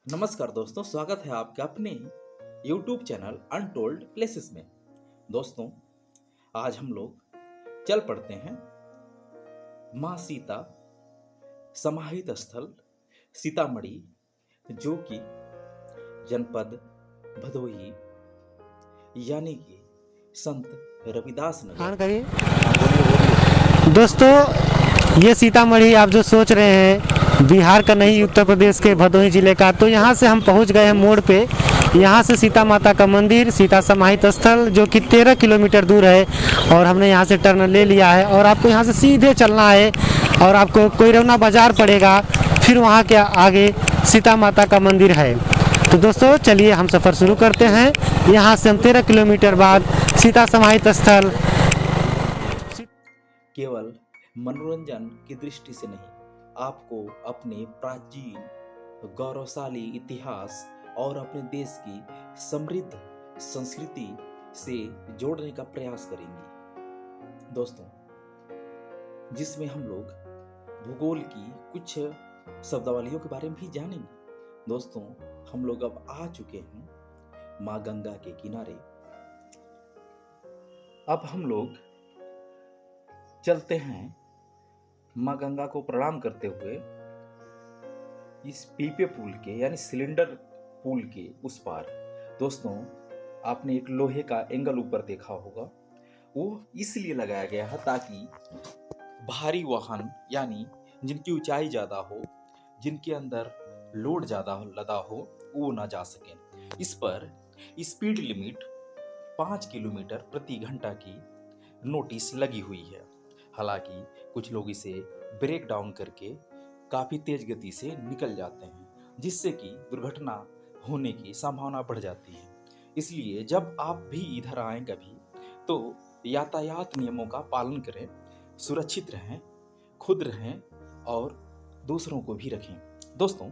नमस्कार दोस्तों, स्वागत है आपका अपने YouTube चैनल अनटोल्ड प्लेसेस में। दोस्तों, आज हम लोग चल पड़ते हैं माँ सीता समाहित स्थल सीतामढ़ी, जो कि जनपद भदोही यानी कि संत रविदास नगर। करिए दोस्तों, ये सीतामढ़ी आप जो सोच रहे हैं बिहार का नहीं, उत्तर प्रदेश के भदोही जिले का, तो यहाँ से हम पहुँच गए हैं मोड़ पे। यहाँ से सीता माता का मंदिर, सीता समाहित स्थल, जो कि 13 किलोमीटर दूर है, और हमने यहाँ से टर्न ले लिया है और आपको यहाँ से सीधे चलना है और आपको कोयरौना बाजार पड़ेगा, फिर वहाँ के आगे सीता माता का मंदिर है। तो दोस्तों चलिए हम सफ़र शुरू करते हैं। यहाँ से हम 13 किलोमीटर बाद सीता समाहित स्थल। केवल मनोरंजन की दृष्टि से नहीं, आपको अपने प्राचीन गौरवशाली इतिहास और अपने देश की समृद्ध संस्कृति से जोड़ने का प्रयास करेंगे दोस्तों, जिसमें हम लोग भूगोल की कुछ शब्दावलियों के बारे में भी जानेंगे। दोस्तों, हम लोग अब आ चुके हैं माँ गंगा के किनारे। अब हम लोग चलते हैं माँ गंगा को प्रणाम करते हुए इस पीपे पुल के यानी सिलेंडर पुल के उस पार। दोस्तों, आपने एक लोहे का एंगल ऊपर देखा होगा, वो इसलिए लगाया गया है ताकि भारी वाहन यानी जिनकी ऊंचाई ज़्यादा हो, जिनके अंदर लोड ज़्यादा लदा हो, वो ना जा सके। इस पर स्पीड लिमिट 5 किलोमीटर प्रति घंटा की नोटिस लगी हुई है। हालांकि कुछ लोग इसे ब्रेक डाउन करके काफ़ी तेज गति से निकल जाते हैं, जिससे कि दुर्घटना होने की संभावना बढ़ जाती है। इसलिए जब आप भी इधर आएं कभी, तो यातायात नियमों का पालन करें, सुरक्षित रहें, खुद रहें और दूसरों को भी रखें। दोस्तों,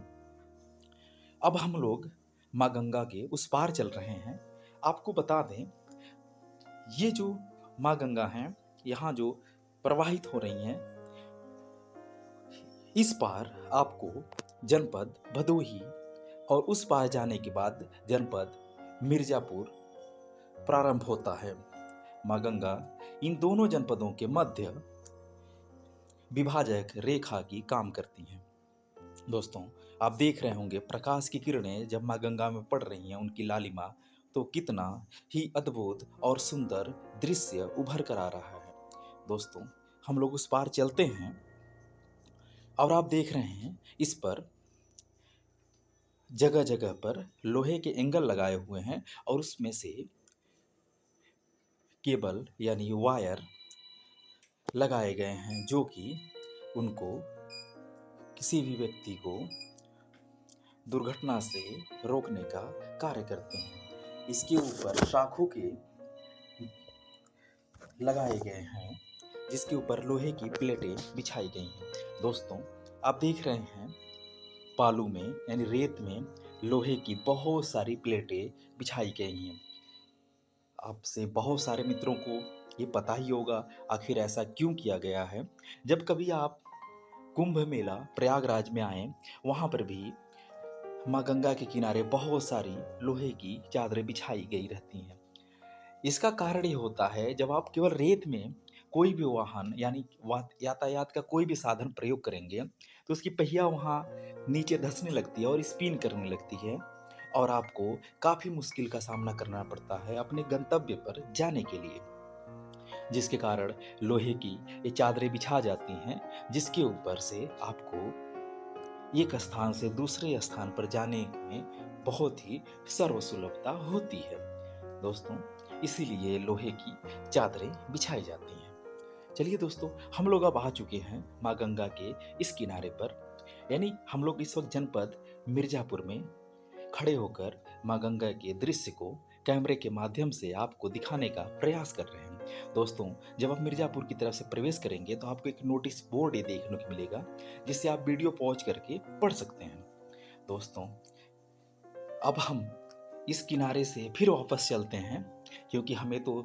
अब हम लोग माँ गंगा के उस पार चल रहे हैं। आपको बता दें, ये जो माँ गंगा हैं, यहाँ जो प्रवाहित हो रही हैं, इस पार आपको जनपद भदोही और उस पार जाने के बाद जनपद मिर्जापुर प्रारंभ होता है। माँ गंगा इन दोनों जनपदों के मध्य विभाजक रेखा की काम करती हैं। दोस्तों, आप देख रहे होंगे प्रकाश की किरणें जब माँ गंगा में पड़ रही हैं, उनकी लालिमा, तो कितना ही अद्भुत और सुंदर दृश्य उभर कर आ रहा है। दोस्तों, हम लोग उस पार चलते हैं और आप देख रहे हैं इस पर जगह जगह पर लोहे के एंगल लगाए हुए हैं और उसमें से केबल यानी वायर लगाए गए हैं, जो कि उनको किसी भी व्यक्ति को दुर्घटना से रोकने का कार्य करते हैं। इसके ऊपर शाखों के लगाए गए हैं, जिसके ऊपर लोहे की प्लेटें बिछाई गई हैं। दोस्तों, आप देख रहे हैं बालू में यानी रेत में लोहे की बहुत सारी प्लेटें बिछाई गई हैं। आपसे बहुत सारे मित्रों को ये पता ही होगा आखिर ऐसा क्यों किया गया है। जब कभी आप कुंभ मेला प्रयागराज में आए, वहाँ पर भी माँ गंगा के किनारे बहुत सारी लोहे की चादरें बिछाई गई रहती हैं। इसका कारण ये होता है, जब आप केवल रेत में कोई भी वाहन यानी यातायात का कोई भी साधन प्रयोग करेंगे, तो उसकी पहिया वहाँ नीचे धंसने लगती है और स्पिन करने लगती है, और आपको काफ़ी मुश्किल का सामना करना पड़ता है अपने गंतव्य पर जाने के लिए, जिसके कारण लोहे की ये चादरें बिछा जाती हैं, जिसके ऊपर से आपको एक स्थान से दूसरे स्थान पर जाने में बहुत ही सर्वसुलभता होती है। दोस्तों, इसीलिए लोहे की चादरें बिछाई जाती हैं। चलिए दोस्तों, हम लोग अब आ चुके हैं माँ गंगा के इस किनारे पर, यानी हम लोग इस वक्त जनपद मिर्जापुर में खड़े होकर माँ गंगा के दृश्य को कैमरे के माध्यम से आपको दिखाने का प्रयास कर रहे हैं। दोस्तों, जब आप मिर्जापुर की तरफ से प्रवेश करेंगे तो आपको एक नोटिस बोर्ड ये देखने को मिलेगा, जिससे आप वीडियो पॉज करके पढ़ सकते हैं। दोस्तों, अब हम इस किनारे से फिर वापस चलते हैं, क्योंकि हमें तो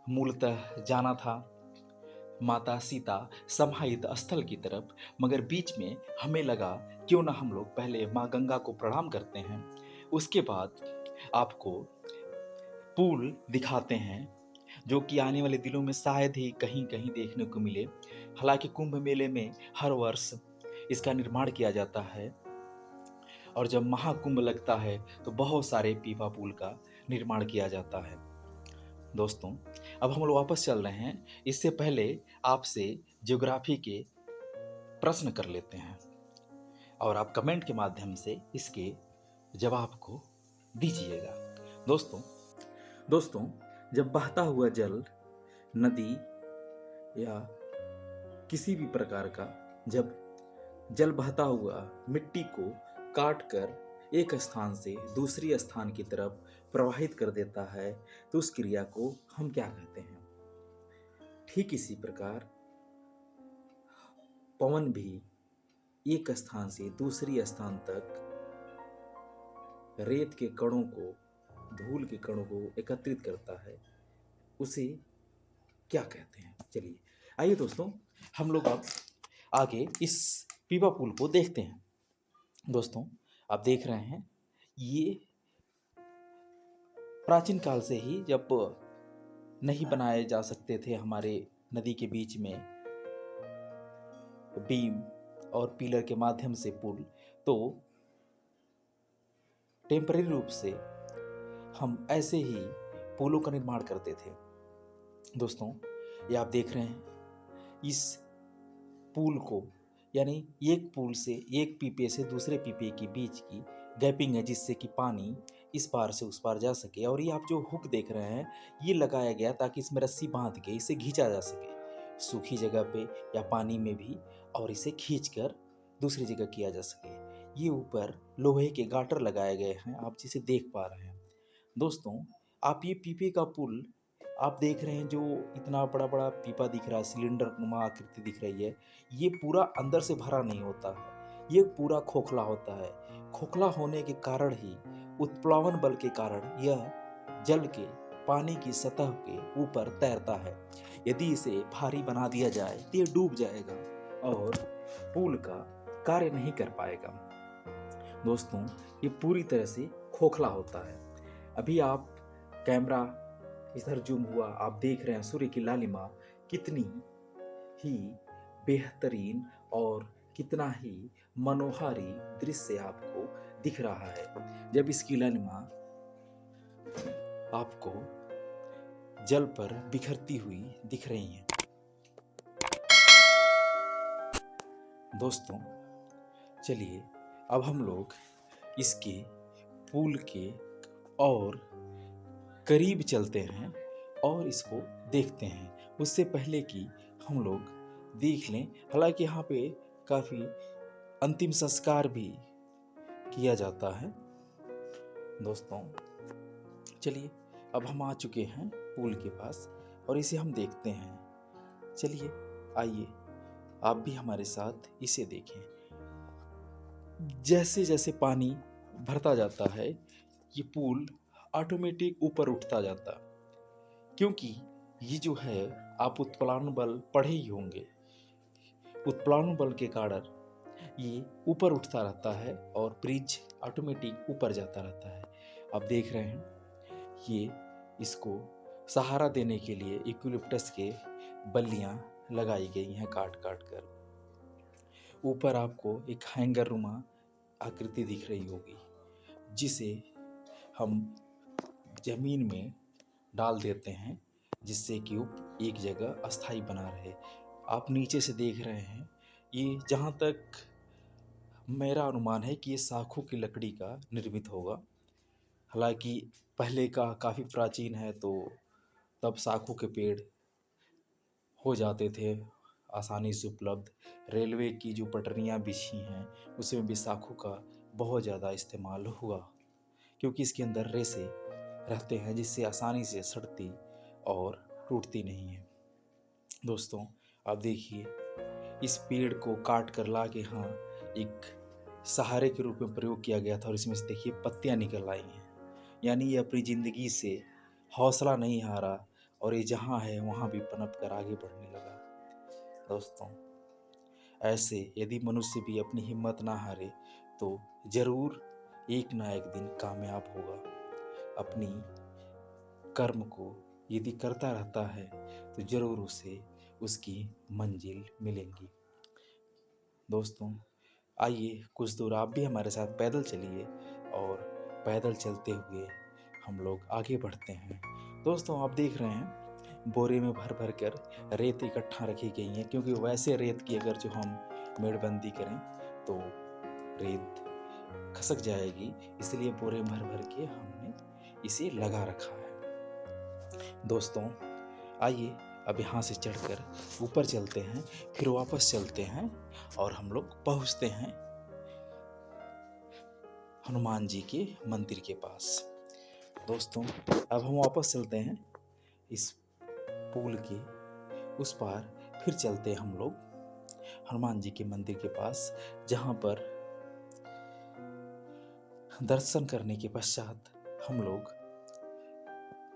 मूलतः जाना था माता सीता समाहित स्थल की तरफ, मगर बीच में हमें लगा क्यों ना हम लोग पहले माँ गंगा को प्रणाम करते हैं, उसके बाद आपको पुल दिखाते हैं जो कि आने वाले दिनों में शायद ही कहीं कहीं देखने को मिले। हालांकि कुंभ मेले में हर वर्ष इसका निर्माण किया जाता है और जब महाकुंभ लगता है तो बहुत सारे पीपा पुल का निर्माण किया जाता है। दोस्तों, अब हम लोग वापस चल रहे हैं। इससे पहले आपसे ज्योग्राफी के प्रश्न कर लेते हैं और आप कमेंट के माध्यम से इसके जवाब को दीजिएगा। दोस्तों, जब बहता हुआ जल नदी या किसी भी प्रकार का जब जल बहता हुआ मिट्टी को काट कर एक स्थान से दूसरी स्थान की तरफ प्रवाहित कर देता है तो उस क्रिया को हम क्या कहते हैं? ठीक इसी प्रकार पवन भी एक स्थान से दूसरी स्थान तक रेत के कणों को, धूल के कणों को एकत्रित करता है, उसे क्या कहते हैं? चलिए आइए दोस्तों, हम लोग अब आगे इस पीपा पुल को देखते हैं। दोस्तों, आप देख रहे हैं ये प्राचीन काल से ही जब नहीं बनाए जा सकते थे हमारे नदी के बीच में बीम और पिलर के माध्यम से पुल, तो टेम्परेरी रूप से हम ऐसे ही पुलों का निर्माण करते थे। दोस्तों, ये आप देख रहे हैं इस पुल को, यानी एक पुल से एक पीपे से दूसरे पीपे के बीच की गैपिंग है जिससे कि पानी इस पार से उस पार जा सके। और ये आप जो हुक देख रहे हैं ये लगाया गया ताकि इसमें रस्सी बांध के इसे खींचा जा सके सूखी जगह पे या पानी में भी, और इसे खींचकर दूसरी जगह किया जा सके। ये ऊपर लोहे के गाटर लगाए गए हैं, आप जिसे देख पा रहे हैं। दोस्तों, आप ये पीपे का पुल आप देख रहे हैं, जो इतना बड़ा बड़ा पीपा दिख रहा है, सिलेंडर नुमा आकृति दिख रही है, ये पूरा अंदर से भरा नहीं होता है, ये पूरा खोखला होता है। खोखला होने के कारण ही उत्प्लावन बल के कारण यह जल के पानी की सतह के ऊपर तैरता है। यदि इसे भारी बना दिया जाए तो ये डूब जाएगा और पुल का कार्य नहीं कर पाएगा। दोस्तों, ये पूरी तरह से खोखला होता है। अभी आप कैमरा इधर जूम हुआ, आप देख रहे हैं सूर्य की लालिमा कितनी ही बेहतरीन और कितना ही मनोहारी दृश्य आपको दिख रहा है जब इसकी लालिमा आपको जल पर बिखरती हुई दिख रही है। दोस्तों, चलिए अब हम लोग इसके पुल के और करीब चलते हैं और इसको देखते हैं। उससे पहले कि हम लोग देख लें, हालांकि यहाँ पे काफ़ी अंतिम संस्कार भी किया जाता है। दोस्तों, चलिए अब हम आ चुके हैं पुल के पास और इसे हम देखते हैं। चलिए आइए आप भी हमारे साथ इसे देखें। जैसे जैसे पानी भरता जाता है ये पुल ऑटोमेटिक ऊपर उठता जाता, क्योंकि ये जो है आप उत्प्लावन बल पढ़े ही होंगे। उत्प्लावन बल के कारण ये ऊपर उठता रहता है और ब्रिज ऑटोमेटिक ऊपर जाता रहता है। आप देख रहे हैं ये इसको सहारा देने के लिए यूकेलिप्टस के बल्लियां लगाई गई हैं काट काट कर। ऊपर आपको एक हैंगर रुमा आकृति दिख रही होगी जिसे हम जमीन में डाल देते हैं जिससे कि वो एक जगह अस्थाई बना रहे। आप नीचे से देख रहे हैं, ये जहाँ तक मेरा अनुमान है कि ये साखू की लकड़ी का निर्मित होगा। हालांकि पहले का काफ़ी प्राचीन है तो तब साखू के पेड़ हो जाते थे आसानी से उपलब्ध। रेलवे की जो पटरियाँ बिछी हैं उसमें भी साखू का बहुत ज़्यादा इस्तेमाल हुआ, क्योंकि इसके अंदर रेसे रहते हैं जिससे आसानी से सड़ती और टूटती नहीं है। दोस्तों, आप देखिए इस पेड़ को काट कर ला के यहाँ एक सहारे के रूप में प्रयोग किया गया था और इसमें से देखिए पत्तियाँ निकल आई हैं, यानी ये अपनी ज़िंदगी से हौसला नहीं हारा और ये जहाँ है वहाँ भी पनप कर आगे बढ़ने लगा। दोस्तों, ऐसे यदि मनुष्य भी अपनी हिम्मत ना हारे तो जरूर एक ना एक दिन कामयाब होगा। अपनी कर्म को यदि करता रहता है तो जरूर उसे उसकी मंजिल मिलेंगी। दोस्तों, आइए कुछ दूर आप भी हमारे साथ पैदल चलिए और पैदल चलते हुए हम लोग आगे बढ़ते हैं। दोस्तों, आप देख रहे हैं बोरे में भर भर कर रेत इकट्ठा रखी गई है, क्योंकि वैसे रेत की अगर जो हम मेड़बंदी करें तो रेत खसक जाएगी, इसलिए बोरे में भर भर के हमने इसे लगा रखा है। दोस्तों, आइए अब यहाँ से चढ़कर ऊपर चलते हैं, फिर वापस चलते हैं और हम लोग पहुँचते हैं हनुमान जी के मंदिर के पास। दोस्तों, अब हम वापस चलते हैं इस पुल के उस पार, फिर चलते हैं हम लोग हनुमान जी के मंदिर के पास, जहाँ पर दर्शन करने के पश्चात हम लोग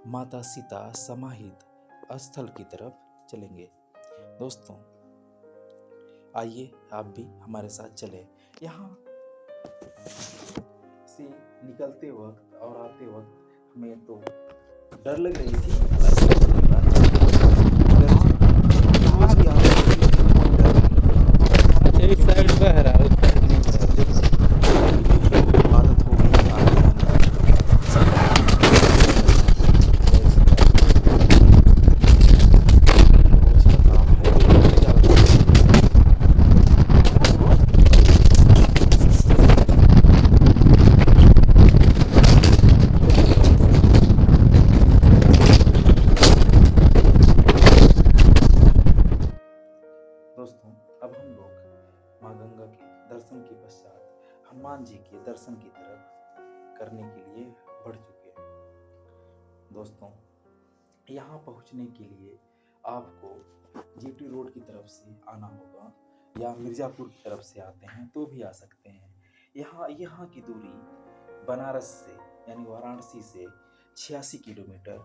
माता सीता समाहित स्थल की तरफ चलेंगे। दोस्तों, आइए आप भी हमारे साथ चले। यहाँ से निकलते वक्त और आते वक्त हमें तो डर लग रही थी, एक साइड बह रहा है, उस साइड नहीं बह रहा। आदत हो गई आगे दोस्तों, अब हम लोग माँ गंगा के दर्शन के पश्चात हनुमान जी के दर्शन की तरफ करने के लिए बढ़ चुके हैं। दोस्तों, यहाँ पहुँचने के लिए आपको जीटी रोड की तरफ से आना होगा, या मिर्ज़ापुर की तरफ से आते हैं तो भी आ सकते हैं। यहाँ की दूरी बनारस से यानी वाराणसी से 86 किलोमीटर,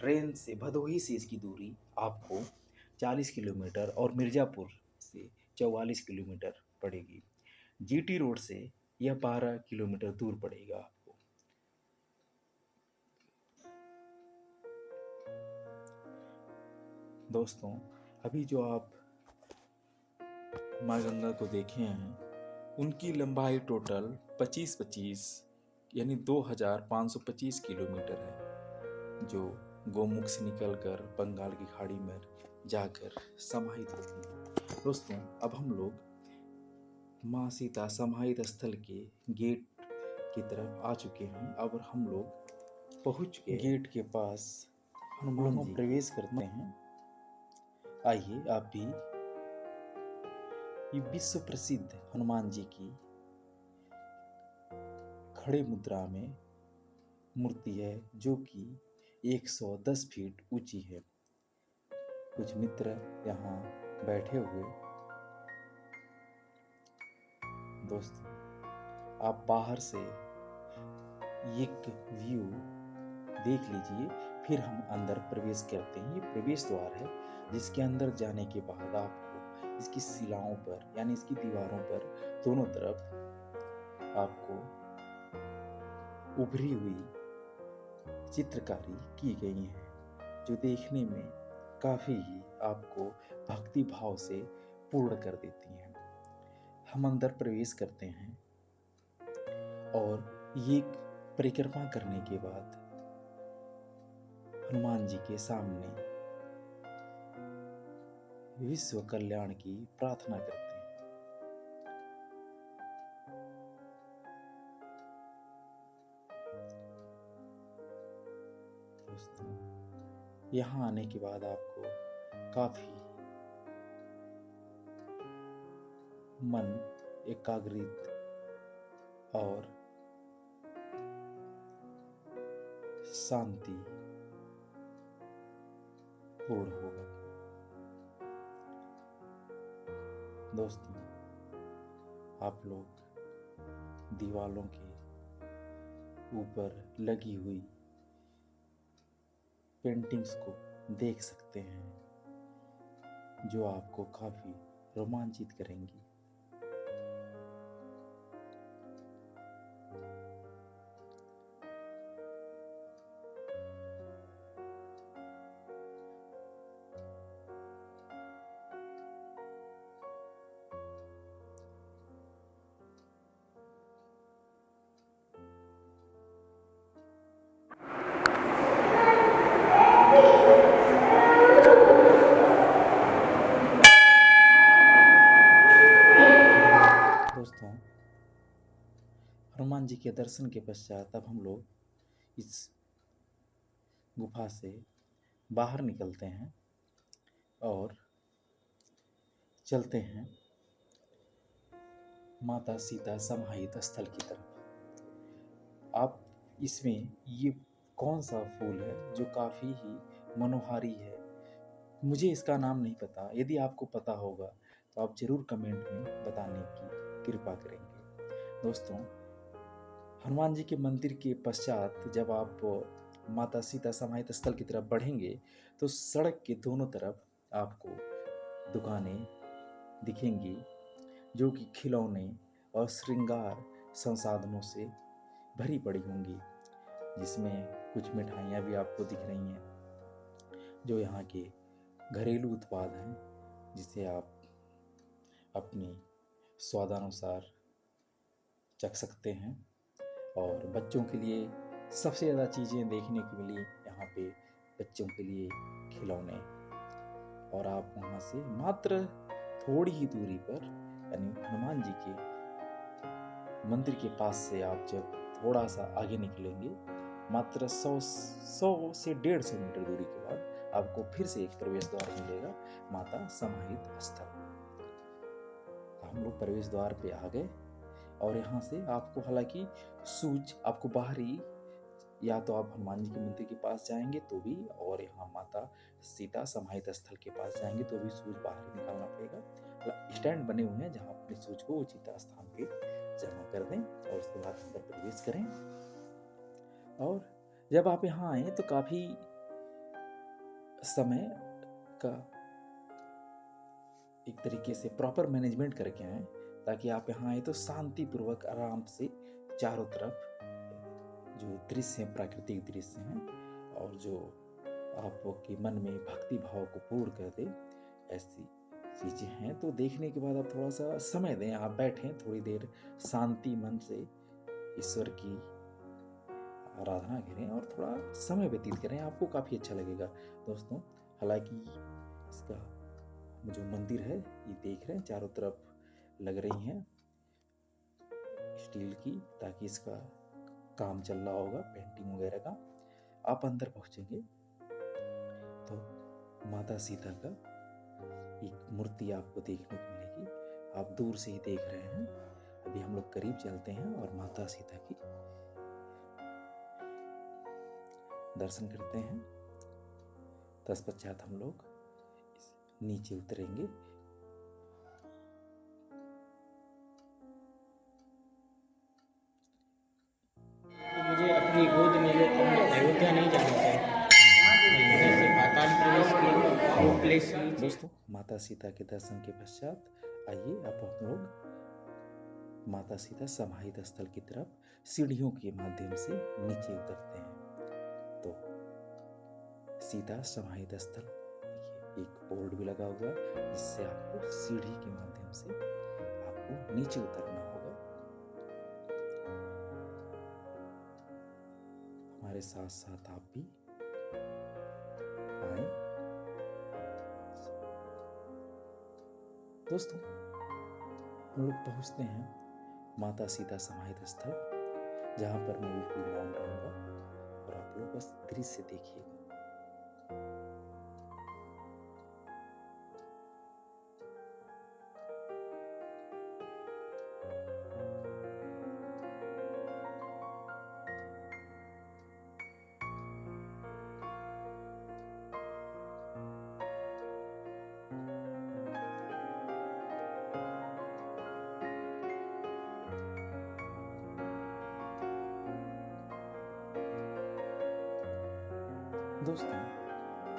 ट्रेन से भदोही से इसकी दूरी आपको 40 किलोमीटर और मिर्ज़ापुर से 44 किलोमीटर पड़ेगी। जीटी रोड से यह 12 किलोमीटर दूर पड़ेगा आपको। दोस्तों, अभी जो आप माँ गंगा को देखे हैं, उनकी लंबाई टोटल 25 यानी 2525 किलोमीटर है, जो गोमुख से निकलकर बंगाल की खाड़ी में जाकर समाहित होती है। दोस्तों, अब हम लोग माँ सीता समाहित स्थल के गेट की तरफ आ चुके हैं। अब हम लोग पहुँच गए गेट के पास, हनुमान जी प्रवेश करते हैं। आइए आप भी ये विश्व प्रसिद्ध हनुमान जी की खड़े मुद्रा में मूर्ति है, जो कि 110 फीट ऊंची है। कुछ मित्र यहाँ बैठे हुए। दोस्तों, आप बाहर से एक व्यू देख लीजिए, फिर हम अंदर प्रवेश करते हैं। ये प्रवेश द्वार है, जिसके अंदर जाने के बाद आपको इसकी शिलाओं पर यानी इसकी दीवारों पर दोनों तरफ आपको उभरी हुई चित्रकारी की गई है, जो देखने में काफ़ी ही आपको भक्ति भाव से पूर्ण कर देती हैं। हम अंदर प्रवेश करते हैं और ये परिक्रमा करने के बाद हनुमान जी के सामने विश्व कल्याण की प्रार्थना करते हैं। दोस्तों, यहाँ आने के बाद आपको काफी मन एकाग्रित और शांति पूर्ण होगा। दोस्तों, आप लोग दीवालों के ऊपर लगी हुई पेंटिंग्स को देख सकते हैं, जो आपको काफ़ी रोमांचित करेंगी। दोस्तों, हनुमान जी के दर्शन के पश्चात अब हम लोग इस गुफा से बाहर निकलते हैं और चलते हैं माता सीता समाहित स्थल की तरफ। आप इसमें ये कौन सा फूल है जो काफ़ी ही मनोहारी है, मुझे इसका नाम नहीं पता। यदि आपको पता होगा तो आप ज़रूर कमेंट में बताने की कृपा करेंगे। दोस्तों, हनुमान जी के मंदिर के पश्चात जब आप माता सीता समाहित स्थल की तरफ बढ़ेंगे तो सड़क के दोनों तरफ आपको दुकानें दिखेंगी जो कि खिलौने और श्रृंगार संसाधनों से भरी पड़ी होंगी, जिसमें कुछ मिठाइयाँ भी आपको दिख रही हैं जो यहाँ के घरेलू उत्पाद हैं, जिसे आप अपनी स्वादानुसार चख सकते हैं। और बच्चों के लिए सबसे ज़्यादा चीज़ें देखने को मिली यहाँ पे, बच्चों के लिए खिलौने। और आप वहाँ से मात्र थोड़ी ही दूरी पर, यानी हनुमान जी के मंदिर के पास से आप जब थोड़ा सा आगे निकलेंगे, मात्र 100 से 150 मीटर दूरी के बाद आपको फिर से एक प्रवेश द्वार मिलेगा, माता समाहित स्थल। हम लोग प्रवेश द्वार पे आ गए और यहाँ से आपको, हालांकि सूझ आपको बाहरी, या तो आप हनुमान जी के मंदिर के पास जाएंगे तो भी, और यहाँ माता सीता समाहित स्थल के पास जाएंगे तो भी सूझ बाहर ही निकालना पड़ेगा। स्टैंड बने हुए हैं जहाँ अपनी सूझ को उचित स्थान पे जमा कर दें और उसके बाद अंदर प्रवेश करें। और जब आप यहाँ आए तो काफ़ी समय का एक तरीके से प्रॉपर मैनेजमेंट करके आए, ताकि आप यहाँ आए तो शांतिपूर्वक आराम से चारों तरफ जो दृश्य हैं, प्राकृतिक दृश्य हैं, और जो आपके मन में भक्ति भाव को पूर्ण कर दे, ऐसी चीज़ें हैं। तो देखने के बाद आप थोड़ा सा समय दें, आप बैठें थोड़ी देर शांति मन से ईश्वर की आराधना करें और थोड़ा समय व्यतीत करें, आपको काफ़ी अच्छा लगेगा। दोस्तों, हालांकि इसका जो मंदिर है ये देख रहे हैं, चारों तरफ लग रही हैं स्टील की, ताकि इसका काम चल रहा होगा पेंटिंग वगैरह का। आप अंदर पहुंचेंगे तो माता सीता का एक मूर्ति आपको देखने को मिलेगी। आप दूर से ही देख रहे हैं, अभी हम लोग करीब चलते हैं और माता सीता की दर्शन करते हैं। तत्पश्चात हम लोग नीचे उतरेंगे। मुझे अपनी गोद में लेकर अयोध्या नहीं जाना चाहिए, जैसे पाताल प्रवेश की वो प्लेस। दोस्तों, माता सीता के दर्शन के पश्चात आइए अब हम लोग माता सीता समाहित स्थल की तरफ सीढ़ियों के माध्यम से नीचे उतरते हैं। तो सीता समाहित स्थल, एक बोर्ड भी लगा हुआ है जिससे आपको सीढ़ी के माध्यम से आपको नीचे उतरना होगा। हमारे साथ साथ आप भी आए। दोस्तों, हम लोग पहुंचते हैं माता सीता समाहित स्थल, जहां पर मैं बिल्कुल मौन रहूंगा और आप लोग बस दृश्य देखिएगा। दोस्तों,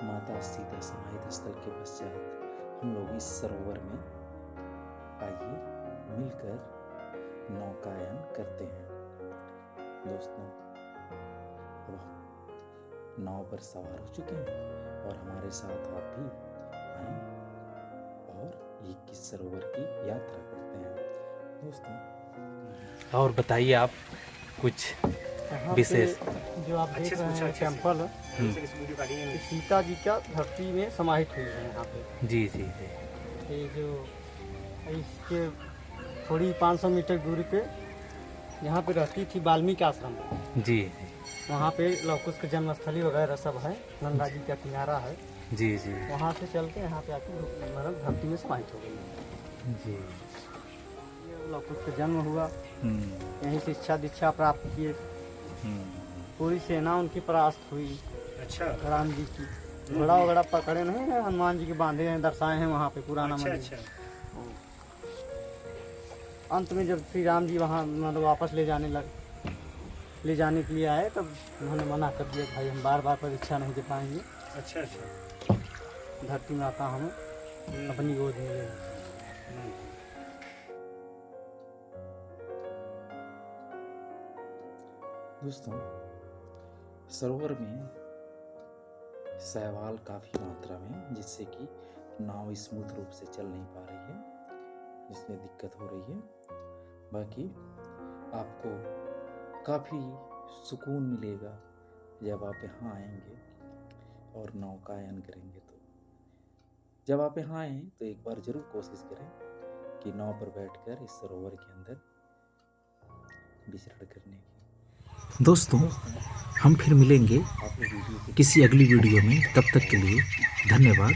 माता सीता समाहित स्थल के पश्चात हम लोग इस सरोवर में आइए मिलकर नौकायन करते हैं। दोस्तों, अब हम नाव पर सवार हो चुके हैं और हमारे साथ आप भी आए और ये किस सरोवर की यात्रा करते हैं। दोस्तों, और बताइए आप कुछ यहाँ विशेष। पे जो आप देख रहे हैं टेम्पल, ये सीता जी का धरती में समाहित हुई है यहाँ पे। जी जी जी। ये जो इसके थोड़ी 500 मीटर दूरी पे यहाँ पे रहती थी वाल्मीकि आश्रम। जी वहाँ पे लव कुश का जन्मस्थली वगैरह सब है, गंगा जी का किनारा है। जी जी वहाँ से चल के यहाँ पे आके मतलब धरती में समाहित हो गई। जी। लव कुश का जन्म हुआ, यहीं से इच्छा दीक्षा प्राप्त किए, पूरी सेना उनकी परास्त हुई। अच्छा राम जी की घोड़ा वगैरह पकड़े नहीं है, हनुमान जी के बांधे हैं, दर्शाए हैं वहाँ पे पुराना मंदिर। अंत में जब श्री राम जी वहाँ मतलब वापस ले जाने के लिए आए, तब उन्होंने मना कर दिया, भाई हम बार बार परीक्षा नहीं दे पाएंगे। अच्छा अच्छा। धरती माता हमें अपनी गोद में ले। दोस्तों, सरोवर में शैवाल काफ़ी मात्रा में, जिससे कि नाव स्मूथ रूप से चल नहीं पा रही है, जिसमें दिक्कत हो रही है। बाकी आपको काफ़ी सुकून मिलेगा जब आप यहाँ आएंगे और नौकायन करेंगे। तो जब आप यहाँ आएँ तो एक बार ज़रूर कोशिश करें कि नाव पर बैठकर इस सरोवर के अंदर विचरण करने की। दोस्तों, हम फिर मिलेंगे किसी अगली वीडियो में। तब तक के लिए धन्यवाद।